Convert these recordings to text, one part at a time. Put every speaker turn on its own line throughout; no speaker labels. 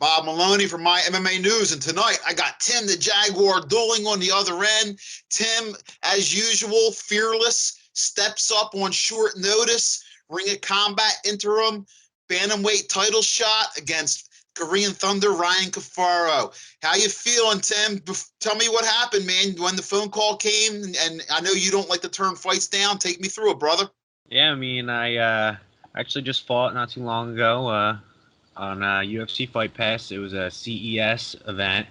Bob Maloney from My MMA News, and tonight I got Tim the Jaguar Dooling on the other end. Tim, as usual, fearless, steps up on short notice, Ring of Combat interim, bantamweight title shot against Korean Thunder Ryan Cafaro. How you feeling, Tim? Tell me what happened, man, when the phone call came, and I know you don't like to turn fights down. Take me through it, brother.
Yeah, I mean, I actually just fought not too long ago on UFC Fight Pass. It was a CES event.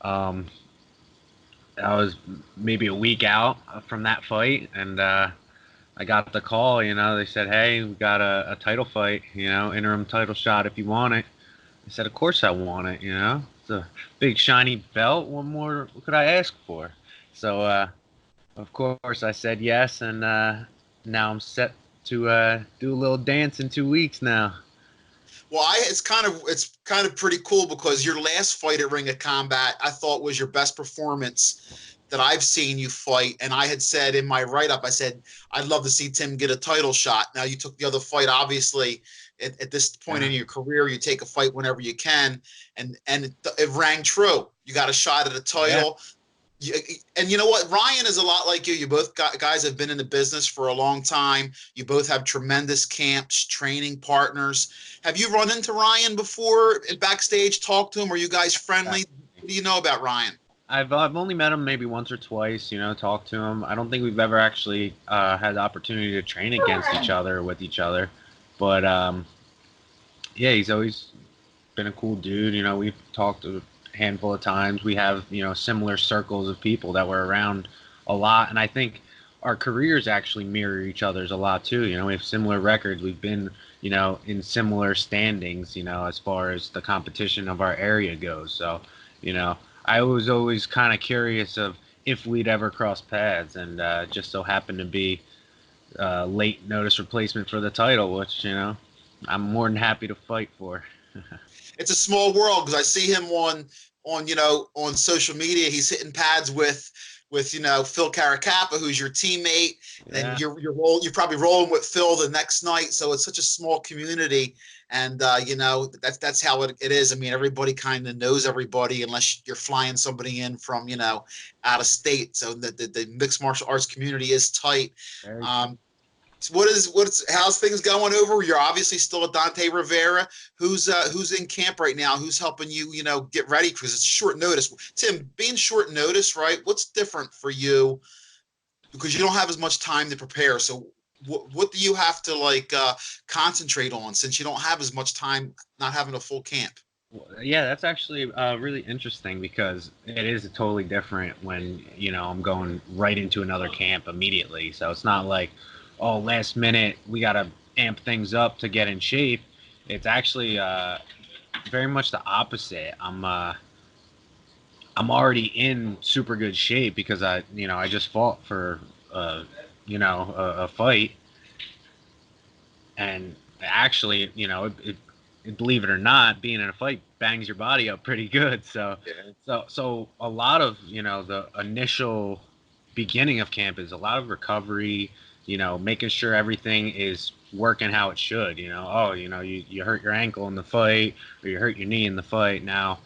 I was maybe a week out from that fight, and I got the call. They said, "Hey, we got a title fight. Interim title shot if you want it." I said, "Of course I want it. It's a big shiny belt. What more could I ask for?" So, of course, I said yes, and now I'm set to do a little dance in 2 weeks now.
Well, it's kind of pretty cool because your last fight at Ring of Combat I thought was your best performance that I've seen you fight, and I had said in my write-up, I said I'd love to see Tim get a title shot. Now you took the other fight, obviously. At this point in your career, you take a fight whenever you can, and it rang true. You got a shot at a title. And you know what? Ryan is a lot like you. You both guys have been in the business for a long time. You both have tremendous camps, training partners. Have you run into Ryan before backstage, talked to him? Are you guys friendly? What do you know about Ryan?
I've only met him maybe once or twice, talked to him. I don't think we've ever actually had the opportunity to train against each other, with each other. But, yeah, he's always been a cool dude. We've talked a handful of times. We have, similar circles of people that we're around a lot. And I think our careers actually mirror each other's a lot, too. We have similar records. We've been, in similar standings, as far as the competition of our area goes. So, I was always kind of curious of if we'd ever cross paths, and just so happened to be late notice replacement for the title, which, I'm more than happy to fight for.
It's a small world because I see him on social media. He's hitting pads with Phil Caracappa, who's your teammate.
Yeah.
And you're probably rolling with Phil the next night. So it's such a small community, and that's how it is. I mean, everybody kind of knows everybody unless you're flying somebody in from out of state. So the mixed martial arts community is tight. How's things going over? You're obviously still at Dante Rivera. Who's in camp right now? Who's helping you, get ready? Because it's short notice. Tim, being short notice, right? What's different for you? Because you don't have as much time to prepare. So what do you have to concentrate on since you don't have as much time, not having a full camp?
Yeah, that's actually really interesting because it is totally different when, I'm going right into another camp immediately. So it's not like, oh, last minute, we got to amp things up to get in shape. It's actually very much the opposite. I'm already in super good shape because I just fought for, a fight. And actually, believe it or not, being in a fight bangs your body up pretty good. So,
Yeah.
so a lot of, the initial beginning of camp is a lot of recovery, making sure everything is working how it should. You hurt your ankle in the fight or you hurt your knee in the fight. Now,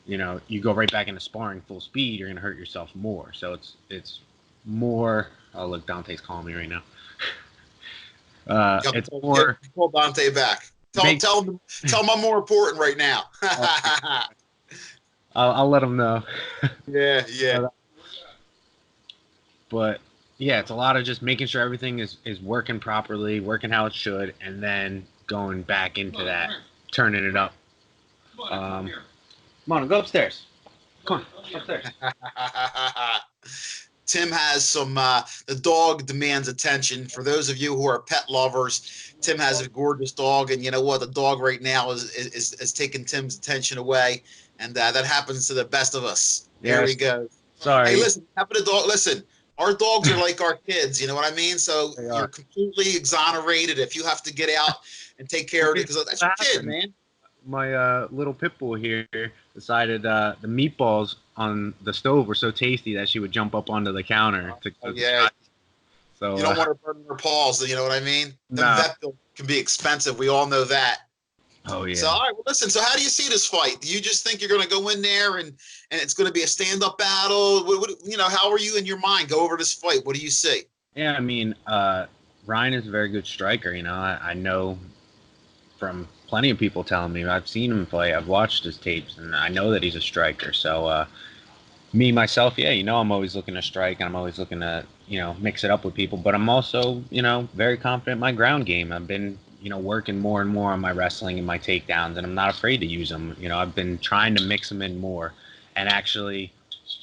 you go right back into sparring full speed, you're going to hurt yourself more. So it's more, oh, look, Dante's calling me right now. It's more.
Pull Dante back. Tell him I'm more important right now.
I'll let him know.
Yeah.
But yeah, it's a lot of just making sure everything is working properly, working how it should, and then going back into that, turning it up. Come on, go upstairs. Come on, upstairs.
Tim has some, the dog demands attention. For those of you who are pet lovers, Tim has a gorgeous dog, and you know what? The dog right now is taking Tim's attention away, and that happens to the best of us. There
Yes.
we go.
Sorry.
Hey, listen, having a dog, listen, our dogs are like our kids, you know what I mean? So you're completely exonerated if you have to get out and take care of it, because that's your kid, man.
My little pit bull here decided the meatballs on the stove were so tasty that she would jump up onto the counter. So
you don't want to burn her paws, you know what I mean? The
Nah.
vet bill can be expensive. We all know that.
Oh
So,
yeah.
all right, well, listen. So, how do you see this fight? Do you just think you're going to go in there and it's going to be a stand-up battle? How are you in your mind? Go over this fight. What do you see?
Yeah, I mean, Ryan is a very good striker. You know, I know from plenty of people telling me. I've seen him play. I've watched his tapes, and I know that he's a striker. So, me myself, yeah, you know, I'm always looking to strike, and I'm always looking to, you know, mix it up with people. But I'm also, you know, very confident in my ground game. I've been, you know, working more and more on my wrestling and my takedowns, and I'm not afraid to use them. You know, I've been trying to mix them in more, and actually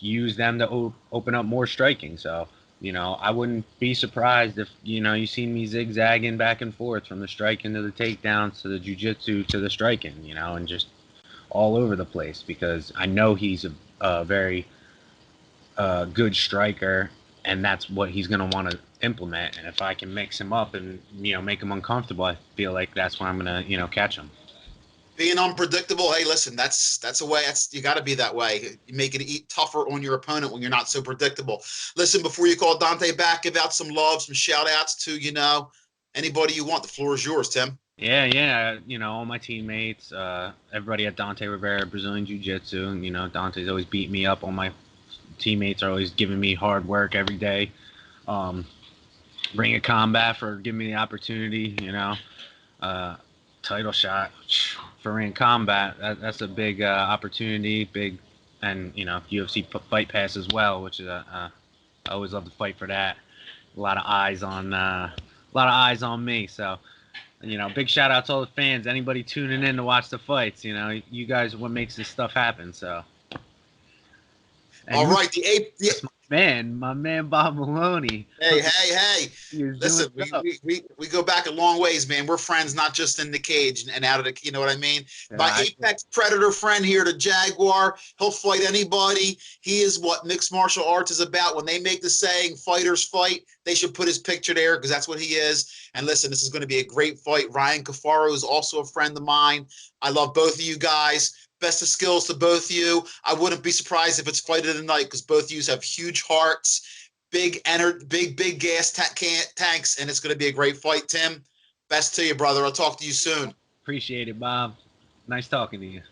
use them to open up more striking. So, you know, I wouldn't be surprised if, you know, you seen me zigzagging back and forth from the striking to the takedowns to the jujitsu to the striking, you know, and just all over the place because I know he's a very good striker, and that's what he's going to want to implement. And if I can mix him up and, you know, make him uncomfortable, I feel like that's when I'm going to, you know, catch him.
Being unpredictable. Hey, listen, that's a way. That's you got to be that way. You make it eat tougher on your opponent when you're not so predictable. Listen, before you call Dante back, give out some love, some shout outs to anybody you want. The floor is yours, Tim.
Yeah, yeah. You know, all my teammates, everybody at Dante Rivera Brazilian Jiu Jitsu. You know, Dante's always beat me up. All my teammates are always giving me hard work every day. Um, Ring of Combat for giving me the opportunity. You know, uh, title shot for Ring of Combat. That's a big opportunity. Big, and you know, UFC Fight Pass as well, which is I always love to fight for that. A lot of eyes on me. So you know, big shout out to all the fans, anybody tuning in to watch the fights. You know, you guys are what makes this stuff happen. So, and
All
you,
right, the ape.
my man Bob Maloney,
Hey, hey, hey.
he was doing
Listen, we,
stuff.
we, we, we go back a long ways, man. We're friends, not just in the cage and out of the, you know what I mean? My
Yeah,
apex predator friend here, the Jaguar, he'll fight anybody. He is what mixed martial arts is about. When they make the saying fighters fight, they should put his picture there because that's what he is. And listen, this is going to be a great fight. Ryan Cafaro is also a friend of mine. I love both of you guys. Best of skills to both of you. I wouldn't be surprised if it's fight of the night because both of you have huge hearts, big gas tanks, and it's going to be a great fight. Tim, best to you, brother. I'll talk to you soon.
appreciate it, Bob. Nice talking to you.